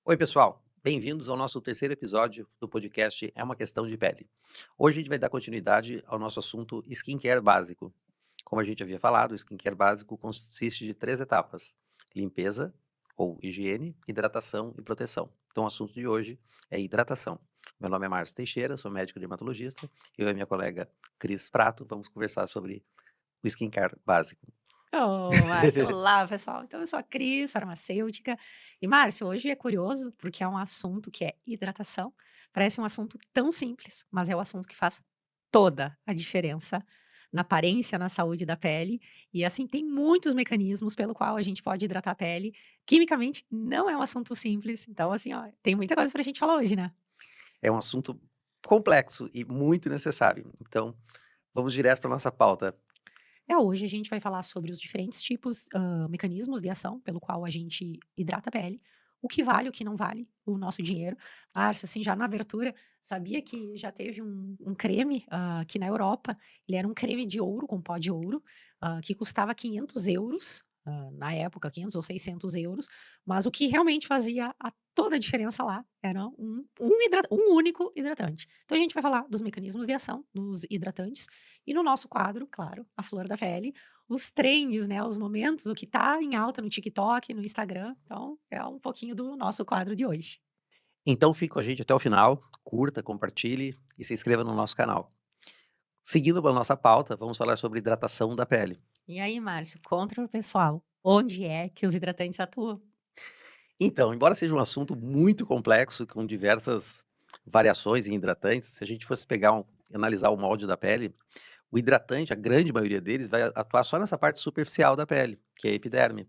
Oi, pessoal. Bem-vindos ao nosso terceiro episódio do podcast É uma Questão de Pele. Hoje a gente vai dar continuidade ao nosso assunto skincare básico. Como a gente havia falado, o skincare básico consiste de três etapas: limpeza ou higiene, hidratação e proteção. Então, o assunto de hoje é hidratação. Meu nome é Márcio Teixeira, sou médico dermatologista. Eu e minha colega Cris Prato vamos conversar sobre o skincare básico. Oh, Márcio, olá pessoal. Então eu sou a Cris, farmacêutica. E Márcio, hoje é curioso porque é um assunto que é hidratação. Parece um assunto tão simples, mas é o assunto que faz toda a diferença na aparência, na saúde da pele. E assim, tem muitos mecanismos pelo qual a gente pode hidratar a pele. Quimicamente, não é um assunto simples. Então, assim, ó, tem muita coisa pra gente falar hoje, né? É um assunto complexo e muito necessário. Então, vamos direto para nossa pauta. Hoje a gente vai falar sobre os diferentes tipos, mecanismos de ação pelo qual a gente hidrata a pele, o que vale, o que não vale o nosso dinheiro. Márcio, assim, já na abertura, sabia que já teve um creme, aqui na Europa, ele era um creme de ouro, com pó de ouro, que custava 500 euros, na época, 500 ou 600 euros, mas o que realmente fazia toda a diferença lá era um único hidratante. Então a gente vai falar dos mecanismos de ação dos hidratantes, e no nosso quadro, claro, a flor da pele, os trends, né, os momentos, o que tá em alta no TikTok, no Instagram. Então, é um pouquinho do nosso quadro de hoje. Então fique com a gente até o final, curta, compartilhe e se inscreva no nosso canal. Seguindo a nossa pauta, vamos falar sobre hidratação da pele. E aí, Márcio, conta pro pessoal, onde é que os hidratantes atuam? Então, embora seja um assunto muito complexo, com diversas variações em hidratantes, se a gente fosse analisar o molde da pele, o hidratante, a grande maioria deles, vai atuar só nessa parte superficial da pele, que é a epiderme.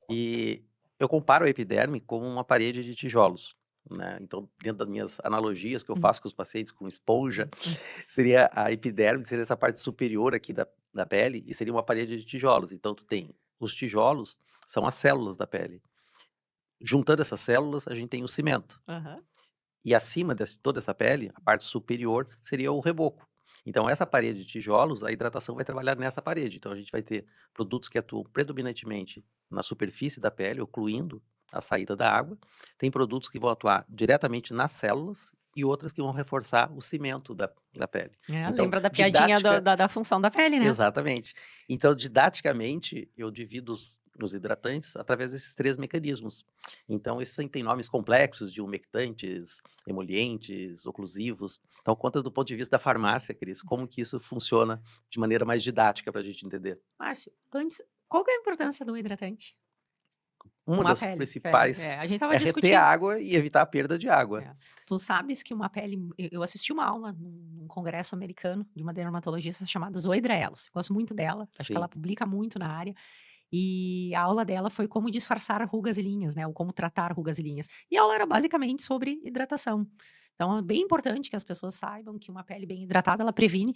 E eu comparo a epiderme com uma parede de tijolos, né? Então, dentro das minhas analogias que eu Hum, faço com os pacientes com esponja, hum. seria a epiderme, seria essa parte superior aqui da pele e seria uma parede de tijolos. Então, tu tem os tijolos, são as células da pele. Juntando essas células, a gente tem o cimento. Aham. E acima de toda essa pele, a parte superior seria o reboco. Então, essa parede de tijolos, a hidratação vai trabalhar nessa parede. Então, a gente vai ter produtos que atuam predominantemente na superfície da pele, ocluindo a saída da água. Tem produtos que vão atuar diretamente nas células e outras que vão reforçar o cimento da pele. É, Então, lembra da piadinha didática, da função da pele, né? exatamente. Então, didaticamente, eu divido os hidratantes através desses 3 mecanismos. Então, esses aí têm nomes complexos de umectantes, emolientes, oclusivos. Então, conta do ponto de vista da farmácia, Cris, como que isso funciona de maneira mais didática para a gente entender. Márcio, antes, qual que é a importância do hidratante Uma com a das pele? É, principais a gente estava é reter a discutindo. água e evitar a perda de água. É. Tu sabes que uma pele eu assisti uma aula num congresso americano de uma dermatologista chamada Zoe Draelos, gosto muito dela, acho que ela Sim. publica muito na área, e a aula dela foi como disfarçar rugas e linhas, né, ou como tratar rugas e linhas. E a aula era basicamente sobre hidratação. Então é bem importante que as pessoas saibam que uma pele bem hidratada, ela previne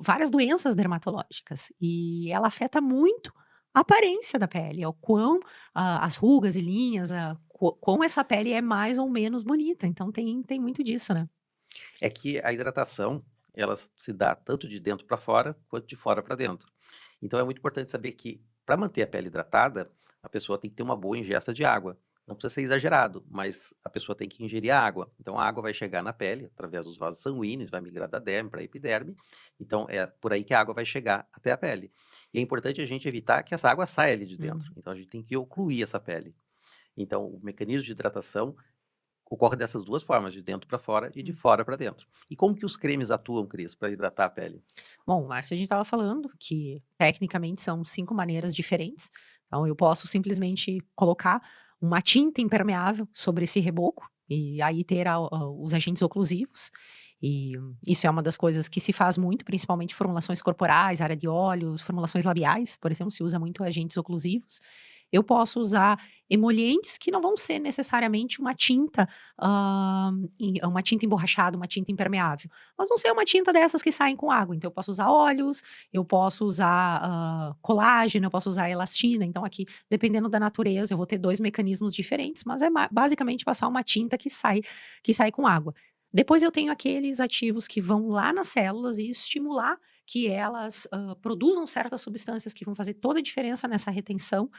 várias doenças dermatológicas, e ela afeta muito a aparência da pele, o quão as rugas e linhas, como essa pele é mais ou menos bonita, então tem muito disso, né. É que a hidratação, ela se dá tanto de dentro para fora, quanto de fora para dentro. Então é muito importante saber que, para manter a pele hidratada, a pessoa tem que ter uma boa ingesta de água. Não precisa ser exagerado, mas a pessoa tem que ingerir a água. Então a água vai chegar na pele, através dos vasos sanguíneos, vai migrar da derme para a epiderme. Então é por aí que a água vai chegar até a pele. E é importante a gente evitar que essa água saia ali de dentro. Uhum. Então a gente tem que ocluir essa pele. Então o mecanismo de hidratação ocorre dessas 2 formas, de dentro para fora e de Hum. fora para dentro. E como que os cremes atuam, Cris, para hidratar a pele? Bom, Márcio, a gente estava falando que tecnicamente são 5 maneiras diferentes, então eu posso simplesmente colocar uma tinta impermeável sobre esse reboco, e aí ter os agentes oclusivos, e isso é uma das coisas que se faz muito, principalmente formulações corporais, área de óleos, formulações labiais, por exemplo, se usa muito agentes oclusivos. Eu posso usar emolientes que não vão ser necessariamente uma tinta, uma tinta emborrachada, uma tinta impermeável, mas não ser uma tinta dessas que saem com água. Então eu posso usar óleos, eu posso usar, colágeno, eu posso usar elastina. Então aqui, dependendo da natureza, eu vou ter 2 mecanismos diferentes, mas é basicamente passar uma tinta que sai com água. Depois eu tenho aqueles ativos que vão lá nas células e estimular que elas produzam certas substâncias que vão fazer toda a diferença nessa retenção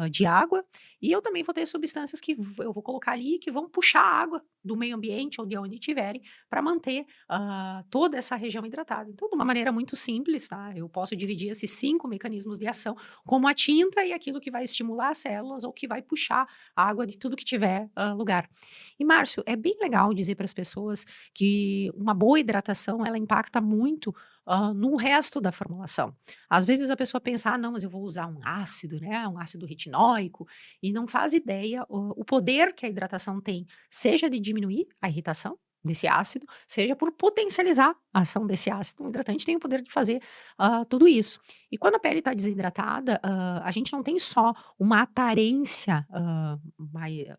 de água, e eu também vou ter substâncias que eu vou colocar ali que vão puxar a água do meio ambiente ou de onde tiverem para manter toda essa região hidratada. Então, de uma maneira muito simples, tá? Eu posso dividir esses 5 mecanismos de ação como a tinta e aquilo que vai estimular as células ou que vai puxar a água de tudo que tiver lugar. E, Márcio, é bem legal dizer para as pessoas que uma boa hidratação ela impacta muito no resto da formulação. Às vezes a pessoa pensa, não, mas eu vou usar um ácido, né, um ácido retinóico, e não faz ideia o poder que a hidratação tem, seja de diminuir a irritação desse ácido, seja por potencializar a ação desse ácido. O hidratante tem o poder de fazer tudo isso. E quando a pele está desidratada, a gente não tem só uma aparência,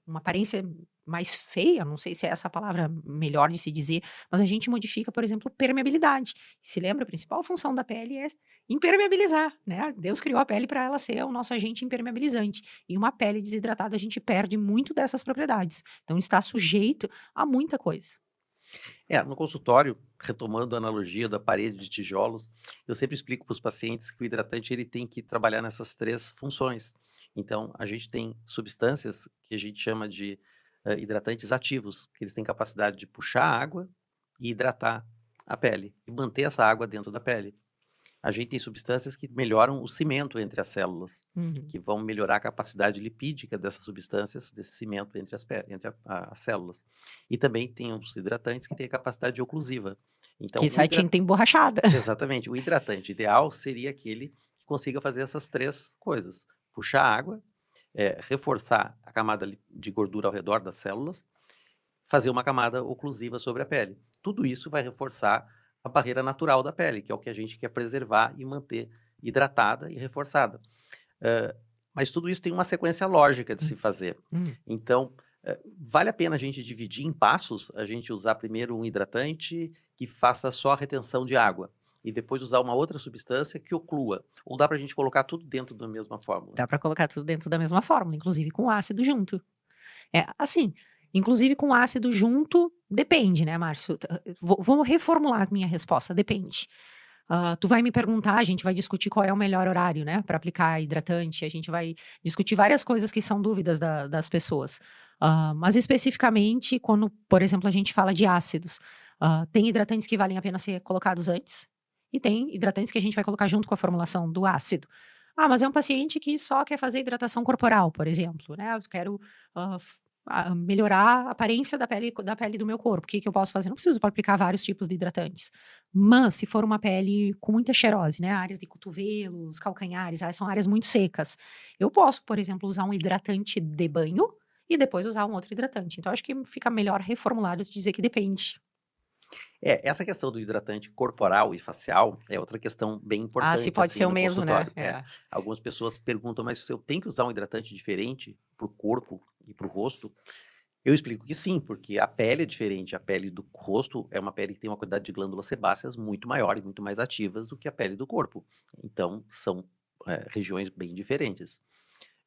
uma aparência mais feia, não sei se é essa a palavra melhor de se dizer, mas a gente modifica, por exemplo, permeabilidade. Se lembra, a principal função da pele é impermeabilizar, né? Deus criou a pele para ela ser o nosso agente impermeabilizante. E uma pele desidratada, a gente perde muito dessas propriedades. Então, está sujeito a muita coisa. No consultório, retomando a analogia da parede de tijolos, eu sempre explico para os pacientes que o hidratante ele tem que trabalhar nessas 3 funções. Então, a gente tem substâncias que a gente chama de hidratantes ativos, que eles têm capacidade de puxar a água e hidratar a pele, e manter essa água dentro da pele. A gente tem substâncias que melhoram o cimento entre as células, Uhum. que vão melhorar a capacidade lipídica dessas substâncias, desse cimento entre as células. E também tem os hidratantes que têm a capacidade oclusiva. Que Então, isso é tinta emborrachada. exatamente, o hidratante ideal seria aquele que consiga fazer essas 3 coisas: puxar a água, reforçar a camada de gordura ao redor das células, fazer uma camada oclusiva sobre a pele. Tudo isso vai reforçar a barreira natural da pele, que é o que a gente quer preservar e manter hidratada e reforçada. Hã, mas tudo isso tem uma sequência lógica de se fazer. Hum. Então, vale a pena a gente dividir em passos, a gente usar primeiro um hidratante que faça só a retenção de água, e depois usar uma outra substância que oclua, ou dá para a gente colocar tudo dentro da mesma fórmula? Dá para colocar tudo dentro da mesma fórmula, inclusive com ácido junto. É, assim, inclusive com ácido junto, depende, né, Márcio? Vou reformular a minha resposta, depende. Tu vai me perguntar, a gente vai discutir qual é o melhor horário, né, para aplicar hidratante, a gente vai discutir várias coisas que são dúvidas das pessoas. Mas especificamente, quando, por exemplo, a gente fala de ácidos, tem hidratantes que valem a pena ser colocados antes, e tem hidratantes que a gente vai colocar junto com a formulação do ácido. Mas é um paciente que só quer fazer hidratação corporal, por exemplo, né? Eu quero melhorar a aparência da pele do meu corpo. O que que eu posso fazer? Não preciso aplicar vários tipos de hidratantes. Mas se for uma pele com muita xerose, né, áreas de cotovelos, calcanhares, são áreas muito secas, eu posso, por exemplo, usar um hidratante de banho e depois usar um outro hidratante. Então acho que fica melhor reformulado de dizer que depende. Essa questão do hidratante corporal e facial é outra questão bem Se importante, pode assim, ser o no mesmo, né? consultório. Algumas pessoas perguntam, mas se eu tenho que usar um hidratante diferente para o corpo e para o rosto, eu explico que sim, porque a pele é diferente. A pele do rosto é uma pele que tem uma quantidade de glândulas sebáceas muito maior e muito mais ativas do que a pele do corpo. Então, são regiões bem diferentes.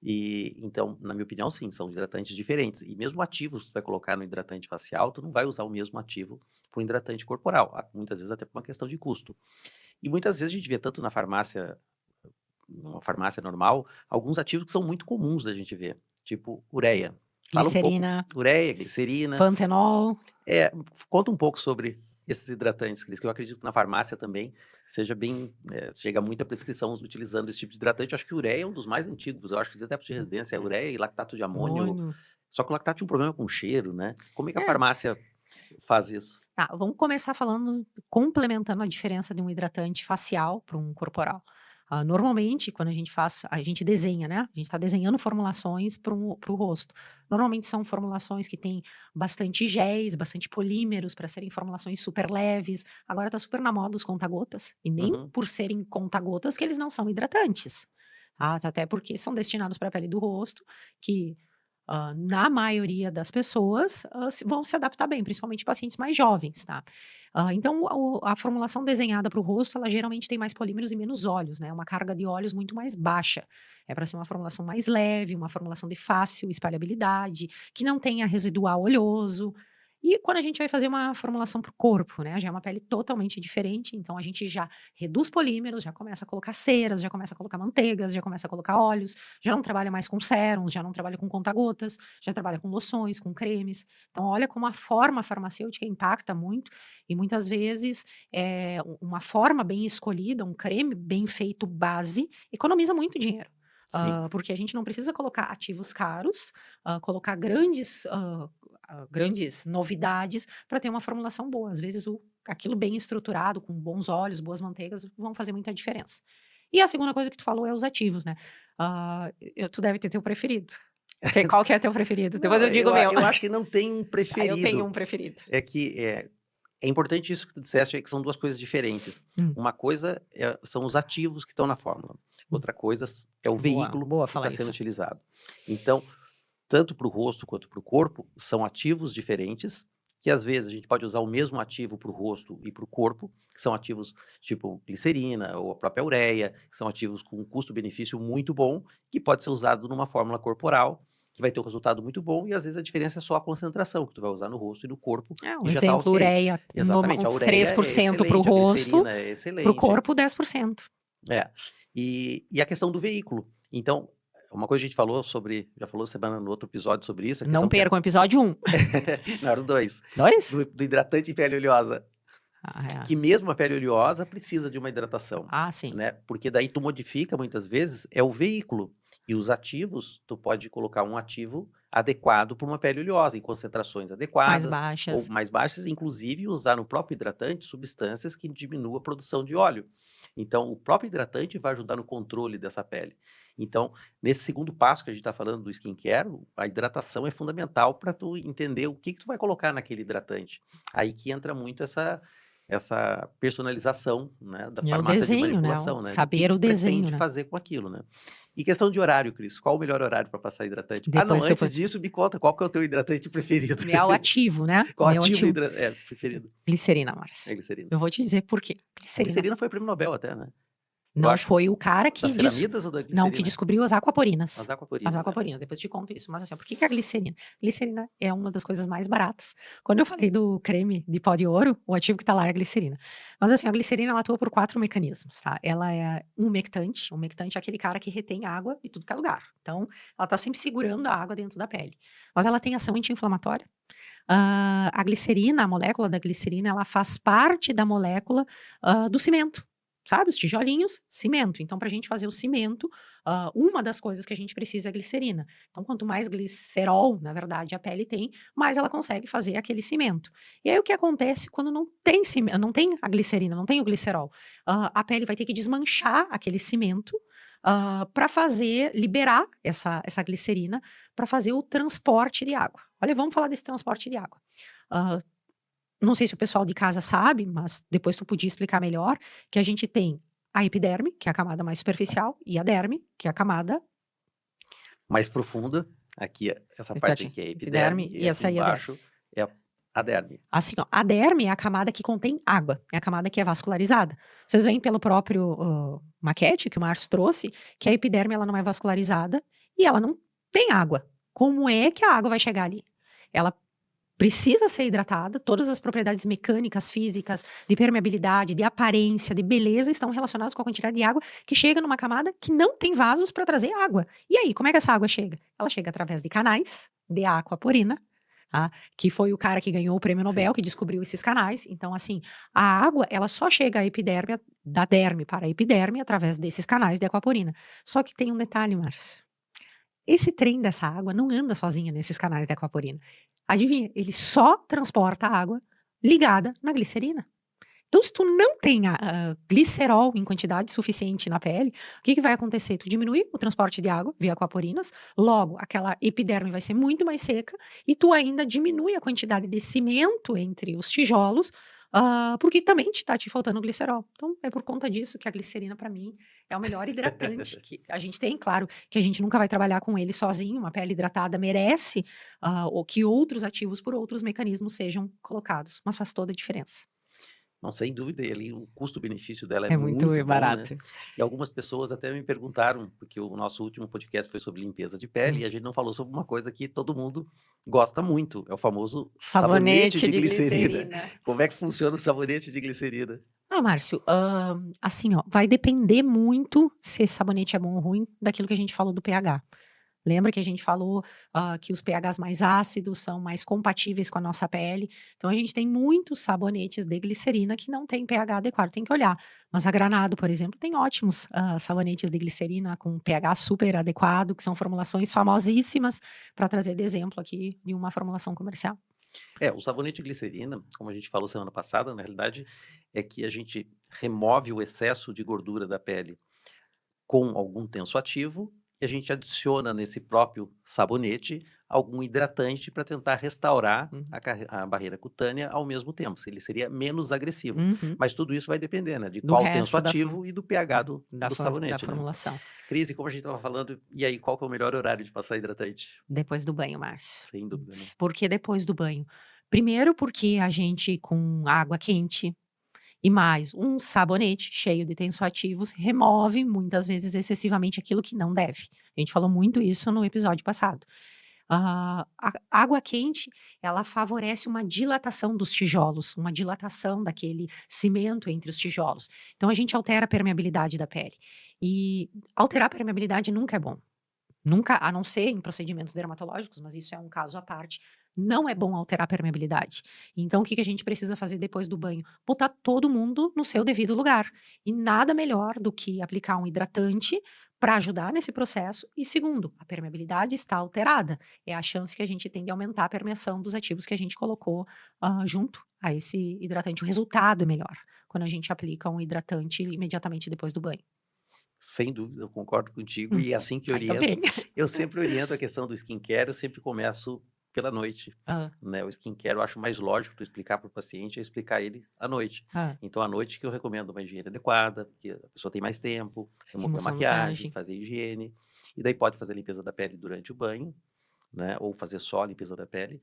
E então, na minha opinião, sim, são hidratantes diferentes. E mesmo ativos que tu vai colocar no hidratante facial, tu não vai usar o mesmo ativo para o hidratante corporal. Muitas vezes até por uma questão de custo. E muitas vezes a gente vê tanto na farmácia, numa farmácia normal, alguns ativos que são muito comuns da gente ver, tipo ureia. Fala um pouco, Glicerina, ureia, glicerina. pantenol. É, conta um pouco sobre esses hidratantes, Cris, que eu acredito que na farmácia também seja bem, chega muita prescrição utilizando esse tipo de hidratante. Eu acho que ureia é um dos mais antigos, eu acho que desde a época de residência é ureia e lactato de amônio, Amônio. só que o lactato tinha um problema com cheiro, né? Como é que a É, farmácia faz isso? tá, vamos começar falando, complementando a diferença de um hidratante facial para um corporal. Normalmente, quando a gente desenha, né? A gente está desenhando formulações para o rosto. Normalmente são formulações que têm bastante géis, bastante polímeros para serem formulações super leves. Agora está super na moda os conta-gotas, e nem Uhum. por serem conta-gotas que eles não são hidratantes. Até porque são destinados para a pele do rosto, que na maioria das pessoas, vão se adaptar bem, principalmente pacientes mais jovens, tá? Então, a formulação desenhada para o rosto, ela geralmente tem mais polímeros e menos óleos, né? Uma carga de óleos muito mais baixa. É para ser uma formulação mais leve, uma formulação de fácil espalhabilidade, que não tenha residual oleoso. E quando a gente vai fazer uma formulação para o corpo, né, já é uma pele totalmente diferente, então a gente já reduz polímeros, já começa a colocar ceras, já começa a colocar manteigas, já começa a colocar óleos, já não trabalha mais com sérums, já não trabalha com conta-gotas, já trabalha com loções, com cremes. Então olha como a forma farmacêutica impacta muito e muitas vezes uma forma bem escolhida, um creme bem feito base, economiza muito dinheiro. Sim. Porque a gente não precisa colocar ativos caros, colocar grandes novidades para ter uma formulação boa. Às vezes, aquilo bem estruturado, com bons óleos, boas manteigas, vão fazer muita diferença. E a segunda coisa que tu falou é os ativos, né? Tu deve ter teu preferido. Qual que é teu preferido? Depois Não, eu digo o meu. eu acho que não tem um Eu tenho preferido. um preferido. É que é importante isso que tu disseste, é que são duas coisas diferentes. Hum, Uma coisa são os ativos que estão na fórmula. hum. Outra coisa é o Boa, veículo boa que falar está sendo isso. utilizado. Então, tanto para o rosto quanto para o corpo, são ativos diferentes, que às vezes a gente pode usar o mesmo ativo para o rosto e para o corpo, que são ativos tipo glicerina ou a própria ureia, que são ativos com um custo-benefício muito bom, que pode ser usado numa fórmula corporal, que vai ter um resultado muito bom, e às vezes a diferença é só a concentração, que tu vai usar no rosto e no corpo, Um e já está exemplo, ok. ureia, Exatamente, a uns ureia é 3% para o excelente, a rosto, glicerina é para o excelente. corpo 10%. É. E a questão do veículo. Então, uma coisa que a gente falou sobre, já falou semana no outro episódio sobre isso, a Não questão que percam o episódio 1. não, era o 2, 2? do hidratante em pele oleosa, que Ah, mesmo a pele oleosa precisa de uma hidratação, sim. né? Porque daí tu modifica muitas vezes é o veículo e os ativos, tu pode colocar um ativo adequado para uma pele oleosa, em concentrações Mais adequadas ou baixas. mais baixas, inclusive usar no próprio hidratante substâncias que diminuam a produção de óleo. Então, o próprio hidratante vai ajudar no controle dessa pele. Então, nesse segundo passo que a gente está falando do skincare, a hidratação é fundamental para tu entender o que tu vai colocar naquele hidratante. Aí que entra muito essa personalização, né, da É o farmácia de desenho, né? manipulação, né, do que Saber o tu desenho, pretende né? fazer com aquilo, né. E questão de horário, Cris, qual o melhor horário para passar hidratante? Ah, não, Depois tu antes disso me conta qual que é o teu hidratante preferido. é o ativo, né? Qual Meu ativo ativo. preferido? Glicerina, É Márcio. glicerina. Eu vou te dizer por quê. A Glicerina. glicerina foi prêmio Nobel até, né. Eu Não acho, foi o cara das que ceramidas ou da não, que glicerina? descobriu as aquaporinas. As As aquaporinas, é. aquaporinas, depois eu te conto isso. Mas assim, por que que a glicerina? Glicerina é uma das coisas mais baratas. Quando eu falei do creme de pó de ouro, o ativo que tá lá é a glicerina. Mas assim, a glicerina ela atua por 4 mecanismos, tá? Ela é umectante. Umectante é aquele cara que retém água de tudo que é lugar. Então, ela tá sempre segurando a água dentro da pele. Mas ela tem ação anti-inflamatória. A glicerina, a molécula da glicerina, ela faz parte da molécula do cimento. Sabe, os tijolinhos, cimento. Então, para a gente fazer o cimento, uma das coisas que a gente precisa é a glicerina. Então, quanto mais glicerol, na verdade, a pele tem, mais ela consegue fazer aquele cimento. E aí, o que acontece quando não tem cimento, não tem a glicerina, não tem o glicerol? A pele vai ter que desmanchar aquele cimento para liberar essa glicerina, para fazer o transporte de água. Olha, vamos falar desse transporte de água. Ah, não sei se o pessoal de casa sabe, mas depois tu podia explicar melhor, que a gente tem a epiderme, que é a camada mais superficial, e a derme, que é a camada Mais profunda, aqui, essa parte aqui é a epiderme, epiderme, e e aqui essa aí é a derme. embaixo é a derme. Assim, ó, a derme é a camada que contém água, é a camada que é vascularizada. Vocês veem pelo próprio maquete que o Márcio trouxe, que a epiderme ela não é vascularizada e ela não tem água. Como é que a água vai chegar ali? Ela precisa ser hidratada, todas as propriedades mecânicas, físicas, de permeabilidade, de aparência, de beleza estão relacionadas com a quantidade de água que chega numa camada que não tem vasos para trazer água. E aí, como é que essa água chega? Ela chega através de canais de aquaporina, que foi o cara que ganhou o prêmio Nobel, Sim. que descobriu esses canais. Então, assim, a água, ela só chega à epiderme, da derme para a epiderme, através desses canais de aquaporina. Só que tem um detalhe, Márcio. Esse trem dessa água não anda sozinha nesses canais de aquaporina. Adivinha? Ele só transporta a água ligada na glicerina. Então, se tu não tem glicerol em quantidade suficiente na pele, o que vai acontecer? Tu diminui o transporte de água via aquaporinas, logo aquela epiderme vai ser muito mais seca e tu ainda diminui a quantidade de cimento entre os tijolos, porque também está te faltando glicerol. Então, é por conta disso que a glicerina, para mim, é o melhor hidratante que a gente tem. Claro que a gente nunca vai trabalhar com ele sozinho, uma pele hidratada merece ou que outros ativos por outros mecanismos sejam colocados, mas faz toda a diferença. Não, sem dúvida, e ali o custo-benefício dela é É muito muito bom, né. barato. E algumas pessoas até me perguntaram, porque o nosso último podcast foi sobre limpeza de pele, Hum. e a gente não falou sobre uma coisa que todo mundo gosta muito, é o famoso sabonete Sabonete de de glicerina. glicerina. Como é que funciona o sabonete de glicerina? Ah, Márcio, assim, ó, vai depender muito se esse sabonete é bom ou ruim daquilo que a gente falou do pH. Lembra que a gente falou, que os pHs mais ácidos são mais compatíveis com a nossa pele? Então a gente tem muitos sabonetes de glicerina que não têm pH adequado, tem que olhar. Mas a Granado, por exemplo, tem ótimos, sabonetes de glicerina com pH super adequado, que são formulações famosíssimas, para trazer de exemplo aqui de uma formulação comercial. É, o sabonete de glicerina, como a gente falou semana passada, na realidade, é que a gente remove o excesso de gordura da pele com algum tensoativo, e a gente adiciona nesse próprio sabonete algum hidratante para tentar restaurar Uhum. a barreira cutânea ao mesmo tempo, se ele seria menos agressivo. Uhum. Mas tudo isso vai depender, né, de Do qual resto da tensoativo e do pH do da sabonete, né. formulação. Cris, e como a gente estava falando, e aí, qual que é o melhor horário de passar hidratante? Depois do banho, Márcio. Sem dúvida, né. Por que depois do banho? Primeiro, porque a gente, com água quente e mais um sabonete cheio de tensoativos, remove muitas vezes excessivamente aquilo que não deve. A gente falou muito isso no episódio passado. A água quente, ela favorece uma dilatação dos tijolos, uma dilatação daquele cimento entre os tijolos. Então a gente altera a permeabilidade da pele. E alterar a permeabilidade nunca é bom. Nunca, a não ser em procedimentos dermatológicos, mas isso é um caso à parte, não é bom alterar a permeabilidade. Então, o que que a gente precisa fazer depois do banho? Botar todo mundo no seu devido lugar. E nada melhor do que aplicar um hidratante para ajudar nesse processo. E segundo, a permeabilidade está alterada. É a chance que a gente tem de aumentar a permeação dos ativos que a gente colocou junto a esse hidratante. O resultado é melhor quando a gente aplica um hidratante imediatamente depois do banho. Sem dúvida, eu concordo contigo, Hum, e é assim que Ainda bem. oriento. Eu sempre oriento a questão do skincare, eu sempre começo pela noite, Ah, né, o skincare eu acho mais lógico tu explicar para o paciente, é explicar ele à noite. ah. Então à noite que eu recomendo uma higiene adequada, porque a pessoa tem mais tempo, remover a Remoção da maquiagem, maquiagem. fazer higiene, e daí pode fazer a limpeza da pele durante o banho, né, ou fazer só a limpeza da pele,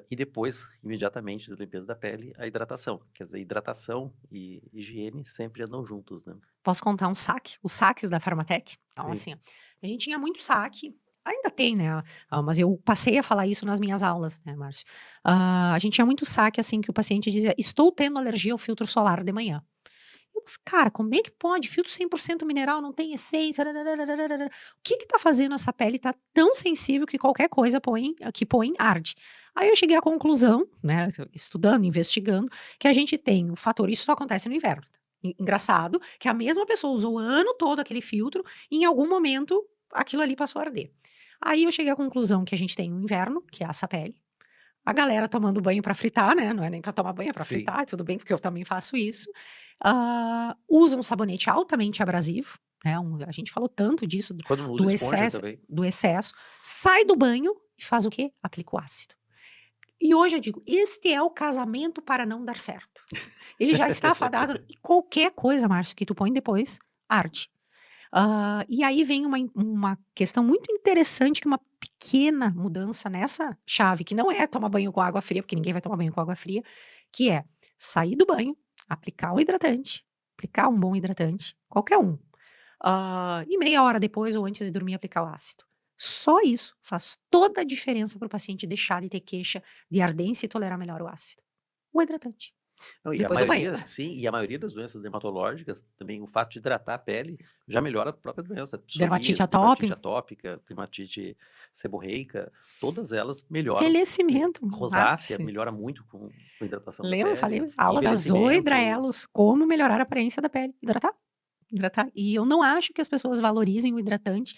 e depois, imediatamente da limpeza da pele, a hidratação. Quer dizer, hidratação e higiene sempre andam juntos, né. Posso contar um saque? Os saques da Farmatec? Então, Sim. assim, ó, a gente tinha muito saque, ainda tem, né? Mas eu passei a falar isso nas minhas aulas, né, Márcio? A gente tinha muito saque, assim, que o paciente dizia: estou tendo alergia ao filtro solar de manhã. Mas, cara, como é que pode? Filtro 100% mineral, não tem essência. O que que tá fazendo essa pele tá tão sensível que qualquer coisa põe arde? Aí eu cheguei à conclusão, né, estudando, investigando, que a gente tem o fator, isso só acontece no inverno. Engraçado, que a mesma pessoa usou o ano todo aquele filtro e em algum momento aquilo ali passou a arder. Aí eu cheguei à conclusão que a gente tem o inverno, que é essa pele, a galera tomando banho para fritar, né, não é nem para tomar banho, é para Sim. fritar, tudo bem, porque eu também faço isso. Usa um sabonete altamente abrasivo, né, a gente falou tanto disso, Quando não usa do esponja excesso também. do excesso, sai do banho e faz o quê? Aplica o ácido. E hoje eu digo, este é o casamento para não dar certo. Ele já está fadado e qualquer coisa, Márcio, que tu põe depois, arde. E aí vem uma questão muito interessante, que uma pequena mudança nessa chave, que não é tomar banho com água fria, porque ninguém vai tomar banho com água fria, que é sair do banho, aplicar o hidratante, aplicar um bom hidratante, qualquer um. E meia hora depois ou antes de dormir, aplicar o ácido. Só isso faz toda a diferença para o paciente deixar de ter queixa de ardência e tolerar melhor o ácido. O hidratante, Não, e a depois do banho. maioria sim, e a maioria das doenças dermatológicas, também o fato de hidratar a pele já melhora a própria doença. Dermatite Psoríase, dermatite atópica, atópica, dermatite seborreica, todas elas melhoram. envelhecimento, Rosácea Márcio. melhora muito com hidratação da Lembra? Eu falei pele, a aula da Zoe envelhecimento. Draelos, como melhorar a aparência da pele. Hidratar, hidratar. E eu não acho que as pessoas valorizem o hidratante,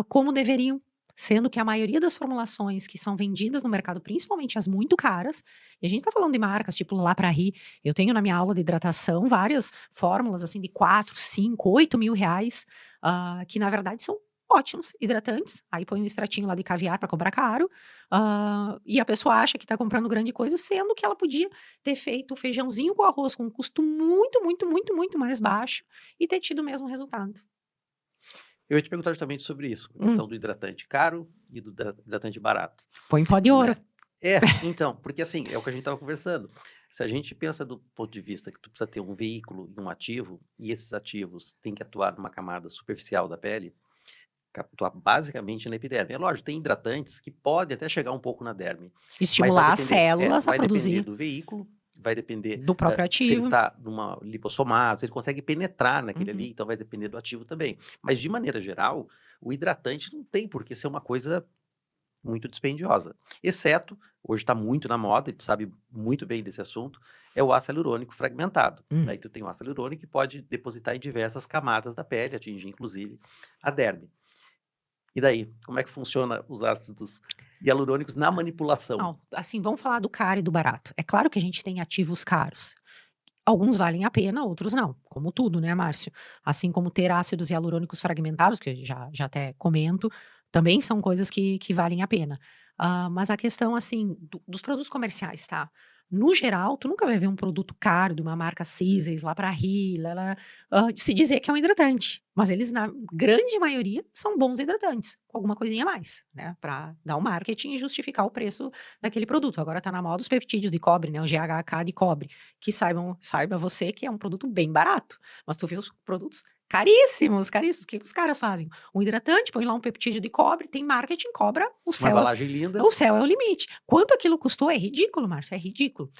como deveriam, sendo que a maioria das formulações que são vendidas no mercado, principalmente as muito caras, e a gente tá falando de marcas tipo La Prairie, eu tenho na minha aula de hidratação várias fórmulas assim de 4, 5, 8 mil reais, que na verdade são ótimos hidratantes, aí põe um extratinho lá de caviar para cobrar caro, e a pessoa acha que está comprando grande coisa, sendo que ela podia ter feito o feijãozinho com arroz com um custo muito, muito, muito, muito mais baixo e ter tido o mesmo resultado. Eu ia te perguntar justamente sobre isso, a Hum, questão do hidratante caro e do hidratante barato, Põe pó de ouro. né. Então, porque assim, é o que a gente estava conversando. Se a gente pensa do ponto de vista que tu precisa ter um veículo e um ativo, e esses ativos têm que atuar numa camada superficial da pele, atuar basicamente na epiderme. É lógico, tem hidratantes que podem até chegar um pouco na derme, mas Estimular as células a vai depender produzir do veículo, vai depender do próprio se ele ativo. está numa lipossomase, se ele consegue penetrar naquele Uhum. ali, então vai depender do ativo também. Mas de maneira geral, o hidratante não tem por que ser uma coisa muito dispendiosa, exceto, hoje está muito na moda, e tu sabe muito bem desse assunto, é o ácido hialurônico fragmentado. Hum. Daí tu tem o ácido hialurônico que pode depositar em diversas camadas da pele, atingir inclusive a derme. E daí, como é que funciona os ácidos hialurônicos na manipulação? Não, assim, vamos falar do caro e do barato. É claro que a gente tem ativos caros. Alguns valem a pena, outros não, como tudo, né, Márcio? Assim como ter ácidos hialurônicos fragmentados, que eu já até comento, também são coisas que valem a pena. Mas a questão, assim, dos produtos comerciais, tá? No geral, tu nunca vai ver um produto caro de uma marca Cises, lá para Ri, se dizer que é um hidratante. Mas eles, na grande maioria, são bons hidratantes, com alguma coisinha a mais, né? Para dar o marketing e justificar o preço daquele produto. Agora tá na moda os peptídeos de cobre, né? O GHK de cobre, que saiba você que é um produto bem barato. Mas tu vê os produtos caríssimos, caríssimos. O que que os caras fazem? Um hidratante, põe lá um peptídeo de cobre, tem marketing, cobra, Uma embalagem linda, o céu é o limite. Quanto aquilo custou é ridículo, Márcio, é ridículo.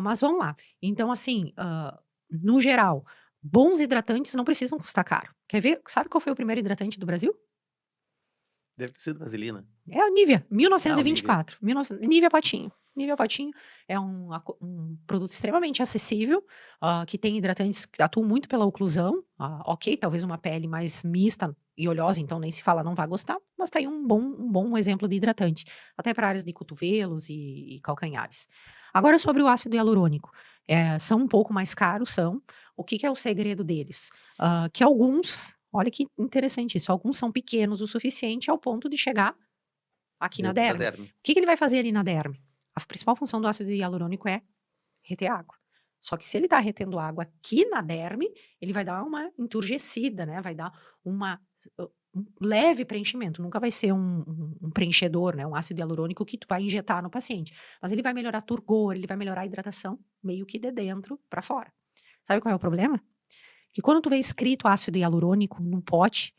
Mas vamos lá. Então, assim, no geral, bons hidratantes não precisam custar caro. Quer ver? Sabe qual foi o primeiro hidratante do Brasil? deve ter sido vaselina. É a Nivea, Ah, o Nivea. 1924. Nivea Potinho. Nivea Potinho é um produto extremamente acessível, que tem hidratantes que atuam muito pela oclusão. Ok, talvez uma pele mais mista e oleosa, então nem se fala, não vai gostar, mas tá aí um bom exemplo de hidratante, até para áreas de cotovelos e calcanhares. Agora sobre o ácido hialurônico. São um pouco mais caros, são. O que é o segredo deles? Que alguns, olha que interessante isso, alguns são pequenos o suficiente ao ponto de chegar aqui na Dentro da derme. O derme. que ele vai fazer ali na derme? A principal função do ácido hialurônico é reter água. Só que se ele está retendo água aqui na derme, ele vai dar uma enturgecida, né? Vai dar um leve preenchimento. Nunca vai ser um preenchedor, né? Um ácido hialurônico que tu vai injetar no paciente. Mas ele vai melhorar turgor, ele vai melhorar a hidratação, meio que de dentro para fora. Sabe qual é o problema? Que quando tu vê escrito ácido hialurônico num pote,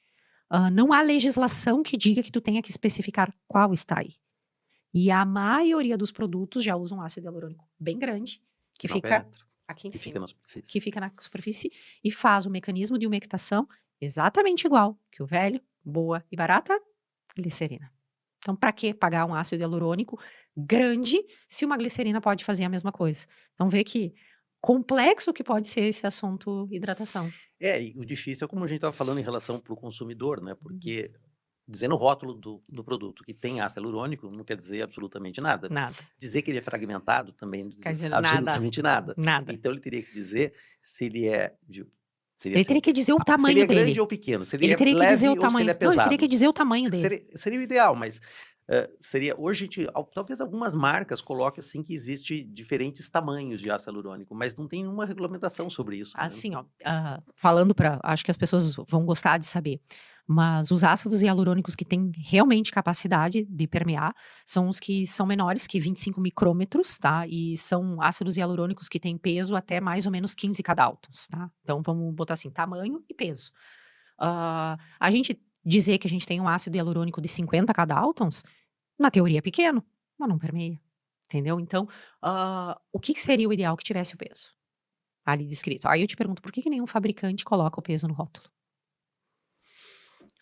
não há legislação que diga que tu tenha que especificar qual está aí. E a maioria dos produtos já usam ácido hialurônico bem grande, que Que não fica penetra, aqui em que fica cima, na superfície. que fica na superfície e faz o mecanismo de umectação exatamente igual que o velho, boa e barata glicerina. Então, para que pagar um ácido hialurônico grande se uma glicerina pode fazer a mesma coisa? Então, vê que complexo que pode ser esse assunto hidratação. E o difícil é como a gente estava falando em relação para o consumidor, né? Uhum. Porque dizer no rótulo do produto que tem ácido hialurônico não quer dizer absolutamente nada. Nada. Dizer que ele é fragmentado também não Quer diz dizer, nada. absolutamente nada. Nada. Então ele teria que dizer se ele é seria Ele assim, teria que dizer o se ele tamanho é grande dele. ou pequeno, se ele Ele é teria que dizer o leve ou se ele tamanho. é Não, ele teria que pesado. dizer o tamanho dele. Seria o ideal, mas seria hoje a gente, talvez algumas marcas coloquem assim que existe diferentes tamanhos de ácido hialurônico, mas não tem nenhuma regulamentação sobre isso, né? Assim, ó, falando para, acho que as pessoas vão gostar de saber, mas os ácidos hialurônicos que têm realmente capacidade de permear são os que são menores que 25 micrômetros, tá? E são ácidos hialurônicos que têm peso até mais ou menos 15 cadaltons, tá? Então vamos botar assim, tamanho e peso. A gente dizer que a gente tem um ácido hialurônico de 50 cadaltons, na teoria é pequeno, mas não permeia, entendeu? Então, o que seria o ideal que tivesse o peso? Ali descrito. Aí eu te pergunto, por que nenhum fabricante coloca o peso no rótulo?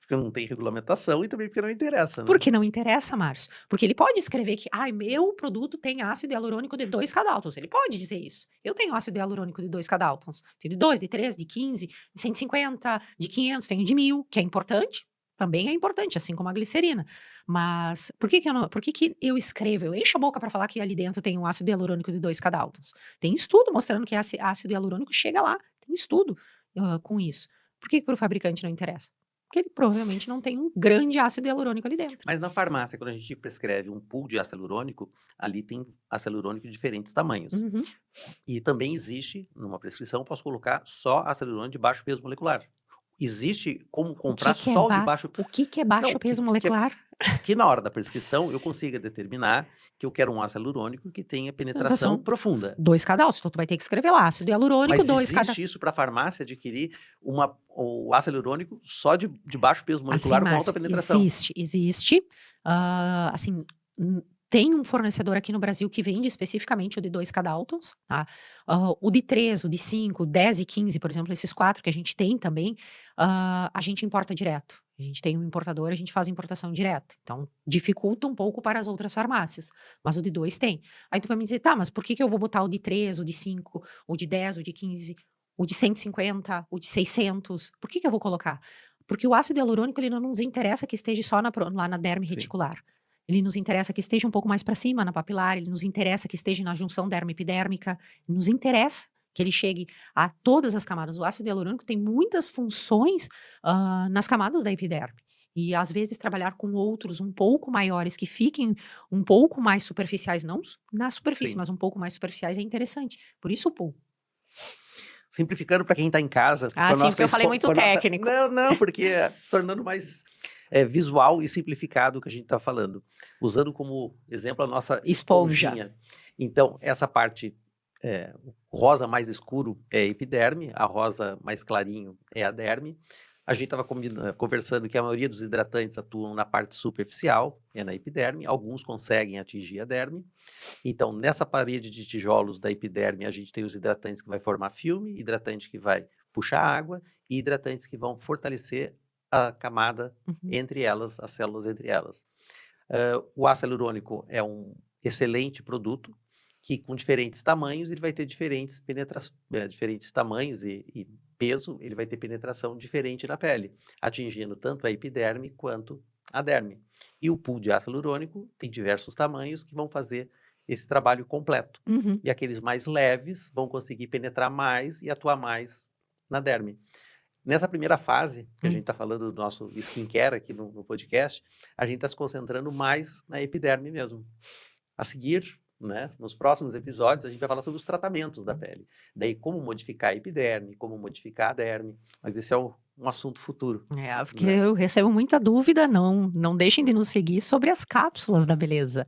Porque não tem regulamentação e também porque não interessa, né? Porque não interessa, Márcio. Porque ele pode escrever que, meu produto tem ácido hialurônico de 2 cadaltons. Ele pode dizer isso. Eu tenho ácido hialurônico de 2 cadaltons. Tenho de 2, de 3, de 15, de 150, de 500, tenho de 1000, que é importante. Também é importante, assim como a glicerina. Mas por que que eu escrevo, eu encho a boca para falar que ali dentro tem um ácido hialurônico de 2 cadaltons? Tem estudo mostrando que ácido hialurônico chega lá. Tem estudo com isso. Por que para o fabricante não interessa? Porque ele provavelmente não tem um grande ácido hialurônico ali dentro. Mas na farmácia, quando a gente prescreve um pool de ácido hialurônico, ali tem ácido hialurônico de diferentes tamanhos. Uhum. E também existe, numa prescrição, posso colocar só ácido hialurônico de baixo peso molecular. existe como O comprar que que é só o de baixo. o que que é Não, baixo peso molecular? que na hora da prescrição eu consiga determinar que eu quero um ácido hialurônico que tenha Então penetração são profunda. 2 cadalsos, então tu vai ter que escrever lá, ácido hialurônico, Mas 2 cada existe isso para a farmácia adquirir o ácido hialurônico só de baixo peso assim, molecular com alta Márcio, penetração? existe, assim, tem um fornecedor aqui no Brasil que vende especificamente o de 2 cadaltons, tá. O de 3, o de 5, 10 e 15, por exemplo, esses 4 que a gente tem também, a gente importa direto. A gente tem um importador, a gente faz importação direta, então dificulta um pouco para as outras farmácias, mas o de 2 tem. Aí tu vai me dizer: "Tá, mas por que que eu vou botar o de 3, o de 5, o de 10, o de 15, o de 150, o de 600? Por que que eu vou colocar?" Porque o ácido hialurônico, ele não nos interessa que esteja só lá na derme Sim. reticular. Ele nos interessa que esteja um pouco mais para cima, na papilar, ele nos interessa que esteja na junção dermo-epidérmica, nos interessa que ele chegue a todas as camadas. O ácido hialurônico tem muitas funções, nas camadas da epiderme. E, às vezes, trabalhar com outros um pouco maiores, que fiquem um pouco mais superficiais, não na superfície, Sim. mas um pouco mais superficiais, é interessante. Por isso o pool. Simplificando para quem está em casa, com Ah, a sim, nossa porque eu falei muito técnico. não, não, porque tornando mais, visual e simplificado o que a gente está falando, usando como exemplo a nossa Esponja. esponjinha. Então, essa parte, o rosa mais escuro é a epiderme, a rosa mais clarinho é a derme. A gente estava conversando que a maioria dos hidratantes atuam na parte superficial, é na epiderme, alguns conseguem atingir a derme. Então, nessa parede de tijolos da epiderme, a gente tem os hidratantes que vai formar filme, hidratante que vai puxar água e hidratantes que vão fortalecer a camada Uhum. entre elas, as células entre elas. O ácido hialurônico é um excelente produto que, com diferentes tamanhos, ele vai ter diferentes tamanhos e peso, ele vai ter penetração diferente na pele, atingindo tanto a epiderme quanto a derme. E o pool de ácido hialurônico tem diversos tamanhos que vão fazer esse trabalho completo. Uhum. E aqueles mais leves vão conseguir penetrar mais e atuar mais na derme. Nessa primeira fase, que a gente está falando do nosso skincare aqui no podcast, a gente está se concentrando mais na epiderme mesmo. A seguir, né, nos próximos episódios, a gente vai falar sobre os tratamentos da pele. Daí, como modificar a epiderme, como modificar a derme. Mas esse é um assunto futuro. É, porque Né? eu recebo muita dúvida, não deixem de nos seguir sobre as cápsulas da beleza,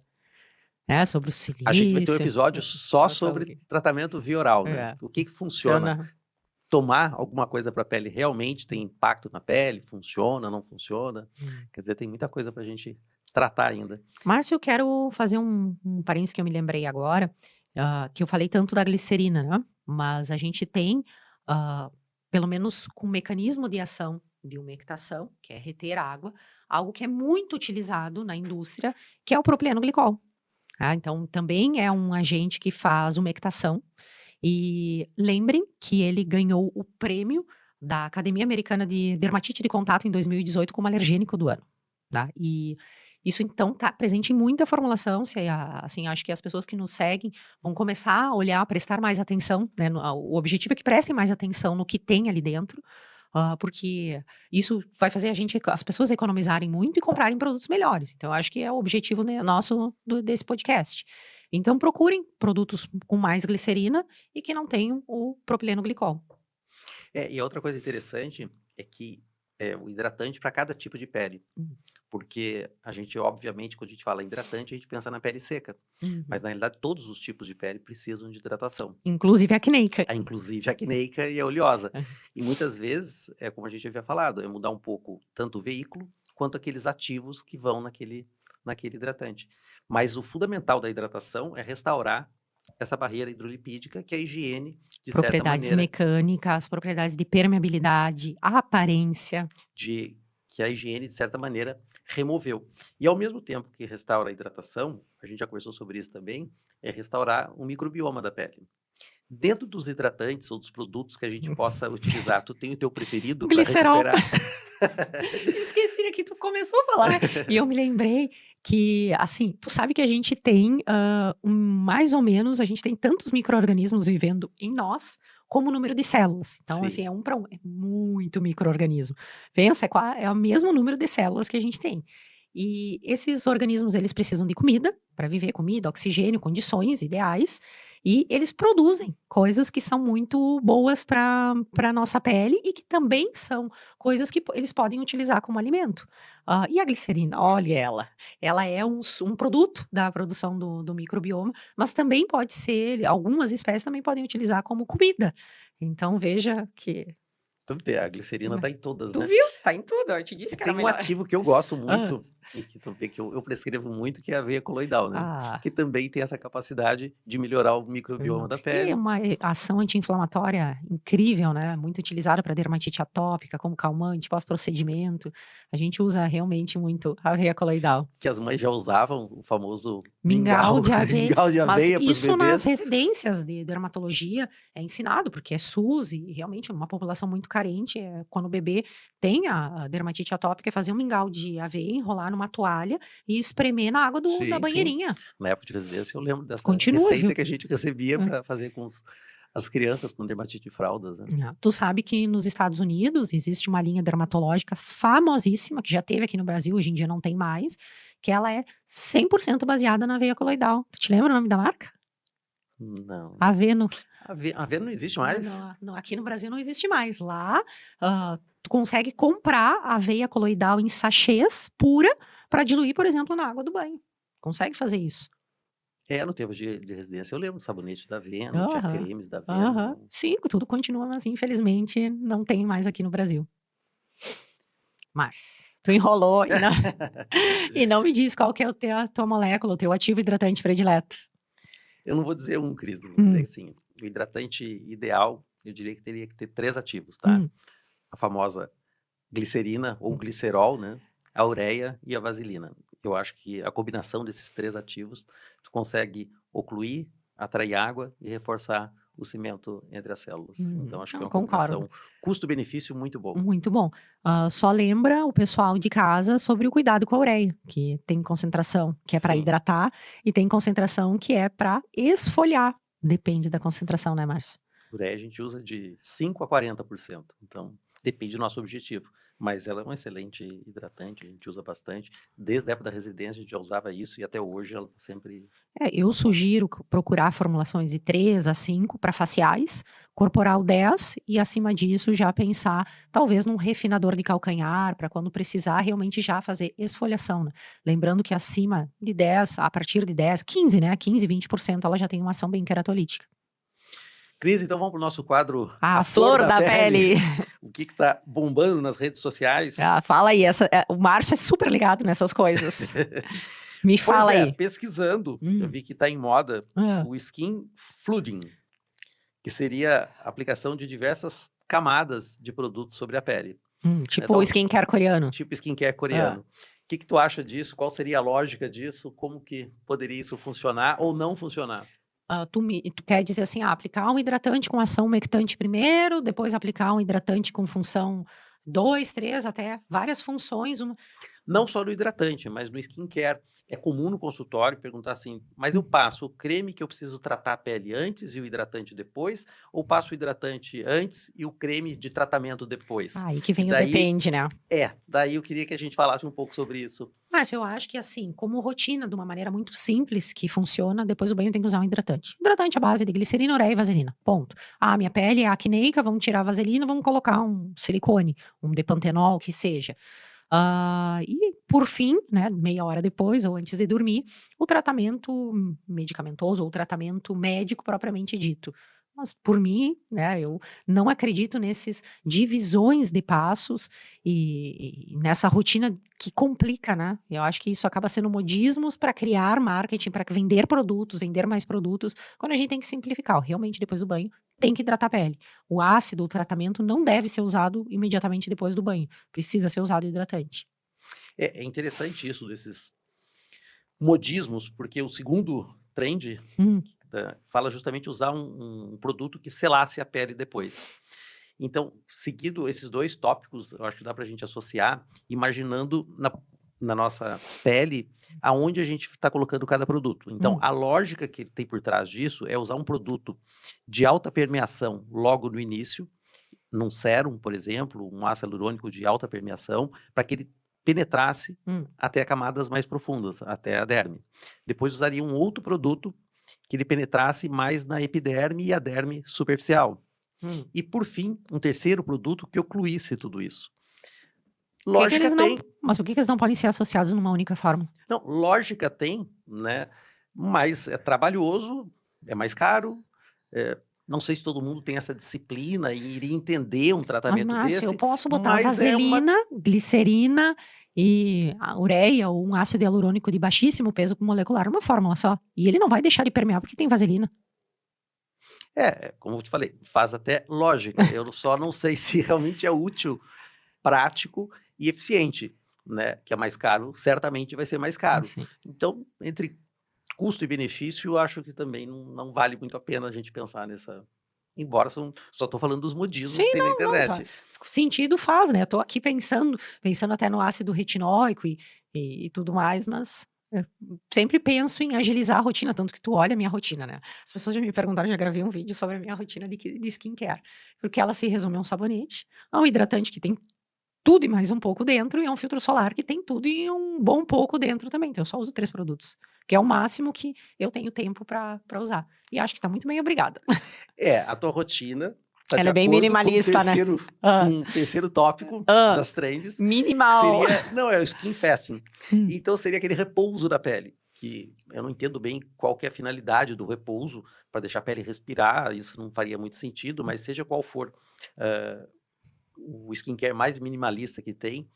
né, sobre o A gente vai ter um silício, episódio só sobre sobre tratamento via oral, né? é, O que funciona? funciona. Tomar alguma coisa para a pele realmente tem impacto na pele? Funciona, não funciona? Quer dizer, tem muita coisa para a gente tratar ainda. Márcio, eu quero fazer um parênteses que eu me lembrei agora, que eu falei tanto da glicerina, né, mas a gente tem, pelo menos com mecanismo de ação de umectação, que é reter água, algo que é muito utilizado na indústria, que é o propileno glicol. Tá, então também é um agente que faz umectação. E lembrem que ele ganhou o prêmio da Academia Americana de Dermatite de Contato em 2018 como alergênico do ano, tá? E isso então está presente em muita formulação, assim, acho que as pessoas que nos seguem vão começar a olhar, prestar mais atenção, né, o objetivo é que prestem mais atenção no que tem ali dentro, porque isso vai fazer as pessoas economizarem muito e comprarem produtos melhores. Então, eu acho que é o objetivo, né, nosso desse podcast. Então, procurem produtos com mais glicerina e que não tenham o propileno glicol. E a outra coisa interessante é que o hidratante para cada tipo de pele. Hum. Porque a gente, obviamente, quando a gente fala em hidratante, a gente pensa na pele seca. Mas, Uhum. na realidade, todos os tipos de pele precisam de hidratação. Inclusive a acneica. Inclusive a acneica e a oleosa. Aham. E muitas vezes, como a gente havia falado, é mudar um pouco tanto o veículo quanto aqueles ativos que vão naquele hidratante. Mas o fundamental da hidratação é restaurar essa barreira hidrolipídica, que é a higiene, de certa Propriedades maneira, mecânicas, propriedades de permeabilidade, a aparência. que a higiene, de certa maneira, removeu. E ao mesmo tempo que restaura a hidratação, a gente já conversou sobre isso também, é restaurar o microbioma da pele. Dentro dos hidratantes ou dos produtos que a gente possa utilizar, tu tem o teu O preferido para glicerol. recuperar? Esqueci que tu começou a falar, né? E eu me lembrei que, assim, tu sabe que a gente tem, mais ou menos, a gente tem tantos micro-organismos vivendo em nós, como o número de células. Então, assim, Sim. é 1 para 1, é muito micro-organismo. Pensa, é o mesmo número de células que a gente tem. E esses organismos, eles precisam de comida, para viver, comida, oxigênio, condições ideais, E eles produzem coisas que são muito boas para a nossa pele e que também são coisas que eles podem utilizar como alimento. E a glicerina, olha ela é um produto da produção do microbioma, mas também pode ser, algumas espécies também podem utilizar como comida. Então veja que. Tu vê, a glicerina tá em todas, Tu né? viu? Tá em tudo, eu te disse que era Tem um melhor. ativo que eu gosto Ah, muito, e que tu vê que eu prescrevo muito, que é a aveia coloidal, né? ah, Que também tem essa capacidade de melhorar o microbioma da E pele. uma ação anti-inflamatória incrível, né? Muito utilizada para dermatite atópica, como calmante, pós-procedimento. A gente usa realmente muito a aveia coloidal. Que as mães já usavam, o famoso Mingau mingau, de aveia, mingau de mas aveia para os isso nas bebês. residências de dermatologia é ensinado, porque é SUS e realmente uma população muito carente. Quando o bebê tem a dermatite atópica, é fazer um mingau de aveia, enrolar numa toalha e espremer na água da Sim, sim. banheirinha. Na época de residência eu lembro dessa Continua, receita viu? que a gente recebia para fazer com as crianças com dermatite de fraldas, né? Tu sabe que nos Estados Unidos existe uma linha dermatológica famosíssima, que já teve aqui no Brasil, hoje em dia não tem mais, que ela é 100% baseada na aveia coloidal. Tu te lembra o nome da marca? Não. Aveno. A aveia não existe Ah, mais? não, aqui no Brasil não existe mais. Lá, tu consegue comprar aveia coloidal em sachês pura para diluir, por exemplo, na água do banho. Consegue fazer isso. É, no tempo de residência eu lembro do sabonete da Aveno, tinha Aham, cremes da aham. Aveno. Sim, tudo continua, mas infelizmente não tem mais aqui no Brasil. Mas tu enrolou e não, e não me diz qual que é a tua molécula, o teu ativo hidratante predileto. Eu não vou dizer um, Cris, eu vou dizer Hum, assim, o hidratante ideal, eu diria que teria que ter 3 ativos, tá? hum, A famosa glicerina ou glicerol, né? A ureia e a vaselina. Eu acho que a combinação desses 3 ativos, tu consegue ocluir, atrair água e reforçar o cimento entre as células. Então acho que é não, uma concordo. combinação custo-benefício muito bom. Muito bom. Só lembra o pessoal de casa sobre o cuidado com a ureia, que tem concentração que é para Sim, hidratar e tem concentração que é para esfoliar. Depende da concentração, né, Márcio? ureia a gente usa de 5 a 40%, então depende do nosso objetivo. Mas ela é um excelente hidratante, a gente usa bastante. Desde a época da residência a gente já usava isso e até hoje ela tá sempre Eu sugiro procurar formulações de 3 a 5 para faciais, corporal 10 e acima disso já pensar talvez num refinador de calcanhar para quando precisar realmente já fazer esfoliação, né? Lembrando que acima de 10, a partir de 10, 15, né? 15, 20% ela já tem uma ação bem queratolítica. Cris, então vamos para o nosso quadro A A Flor flor da da Pele. pele. O que está bombando nas redes sociais? Fala aí, o Márcio é super ligado nessas coisas. Me Pois fala é, aí. pesquisando, eu Hum, vi que está em moda ah, o skin flooding, que seria a aplicação de diversas camadas de produtos sobre a pele, né? tipo o Então, skincare coreano. tipo skincare Ah. coreano. O que que tu acha disso? Qual seria a lógica disso? Como que poderia isso funcionar ou não funcionar? Tu quer dizer assim, aplicar um hidratante com ação umectante primeiro, depois aplicar um hidratante com função 2, 3, até várias funções. Não só no hidratante, mas no skincare. É comum no consultório perguntar assim: mas eu passo o creme que eu preciso tratar a pele antes e o hidratante depois? Ou passo o hidratante antes e o creme de tratamento depois? Aí que E vem o daí, depende, né? daí eu queria que a gente falasse um pouco sobre isso. Mas eu acho que assim, como rotina, de uma maneira muito simples que funciona, depois do banho tem que usar um hidratante. Hidratante à base de glicerina, ureia e vaselina. Ponto. Minha pele é acneica, vamos tirar a vaselina, vamos colocar um silicone, um depantenol, que seja. E por fim, né, meia hora depois ou antes de dormir, o tratamento medicamentoso ou o tratamento médico propriamente dito. Mas por mim, né, eu não acredito nesses divisões de passos e nessa rotina que complica, né? Eu acho que isso acaba sendo modismos para criar marketing, para vender produtos, vender mais produtos, quando a gente tem que simplificar. Realmente, depois do banho, tem que hidratar a pele. O ácido, o tratamento não deve ser usado imediatamente depois do banho. Precisa ser usado hidratante. É interessante isso desses modismos, porque o segundo trend Hum, fala justamente usar um produto que selasse a pele depois. Então, seguindo esses 2 tópicos, eu acho que dá para a gente associar, imaginando na nossa pele aonde a gente está colocando cada produto. Então, hum, a lógica que tem por trás disso é usar um produto de alta permeação logo no início, num sérum, por exemplo, um ácido hialurônico de alta permeação, para que ele penetrasse hum, até camadas mais profundas, até a derme. Depois usaria um outro produto que ele penetrasse mais na epiderme e a derme superficial. Hum. E, por fim, um terceiro produto que ocluísse tudo isso. Por que que Lógica eles não tem, mas por que que eles não podem ser associados numa única fórmula? não, lógica tem, né, mas é trabalhoso, é mais caro, não sei se todo mundo tem essa disciplina e iria entender um Mas, tratamento Márcio, eu desse, posso botar mas é uma vaselina, glicerina e a ureia ou um ácido hialurônico de baixíssimo peso molecular numa fórmula só. E ele não vai deixar de permear porque tem vaselina. como eu te falei, faz até lógica, eu só não sei se realmente é útil, prático e eficiente, né, que é mais caro, certamente vai ser mais caro. Assim. Então, entre custo e benefício, eu acho que também não vale muito a pena a gente pensar nessa, embora só estou falando dos modismos Sim, que tem na não, internet. sentido faz, né? Eu tô aqui pensando até no ácido retinóico e tudo mais, mas sempre penso em agilizar a rotina, tanto que tu olha a minha rotina, né? As pessoas já me perguntaram, já gravei um vídeo sobre a minha rotina de skincare, porque ela se resume a um sabonete, a um hidratante que tem tudo e mais um pouco dentro, e é um filtro solar que tem tudo e um bom pouco dentro também. Então eu só uso 3 produtos, que é o máximo que eu tenho tempo para usar. E acho que tá muito bem, obrigada. A tua rotina está de Ela é bem acordo minimalista, né? com Ah, um terceiro tópico ah, das trends, que minimal. seria, não, é o skin fasting. Hum. Então seria aquele repouso da pele, que eu não entendo bem qual que é a finalidade do repouso, para deixar a pele respirar, isso não faria muito sentido, mas seja qual for o skincare mais minimalista que tem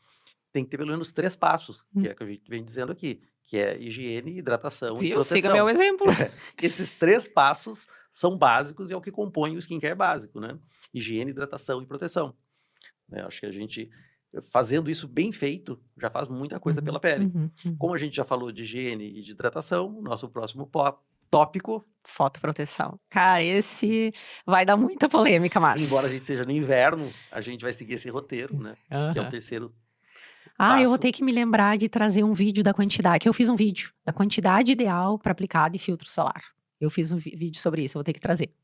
que ter pelo menos 3 passos, que é o que a gente vem dizendo aqui, que é higiene, hidratação e Viu? Siga meu proteção. exemplo. Esses 3 passos são básicos e é o que compõe o skincare básico, né? Higiene, hidratação e proteção. Acho que a gente, fazendo isso bem feito, já faz muita coisa pela pele. Uhum. Como a gente já falou de higiene e de hidratação, o nosso próximo tópico, Fotoproteção. Cara, esse vai dar muita polêmica, embora a Márcio. gente seja no inverno, a gente vai seguir esse roteiro, né? Que é o Aham. terceiro Ah, eu vou passo. ter que me lembrar de trazer um vídeo da quantidade, que eu fiz um vídeo da quantidade ideal para aplicar de filtro solar. Eu fiz um vídeo sobre isso, eu vou ter que trazer.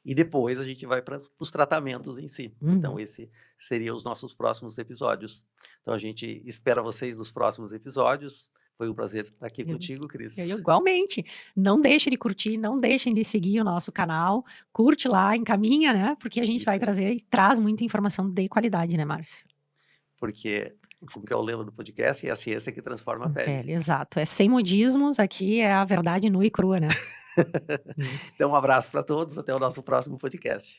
E depois a gente vai para os tratamentos em si. Então, Uhum. esse seria os nossos próximos episódios. Então, a gente espera vocês nos próximos episódios. Foi um prazer estar aqui Eu, contigo, eu Cris. igualmente. Não deixe de curtir, não deixem de seguir o nosso canal. Curte lá, encaminha, né? Porque a gente vai Isso aí. trazer e traz muita informação de qualidade, né, Márcio? Porque, como que é o lema do podcast, é a ciência que transforma a pele. Pele, exato. É sem modismos, aqui é a verdade nua e crua, né? Então, um abraço para todos. Até o nosso próximo podcast.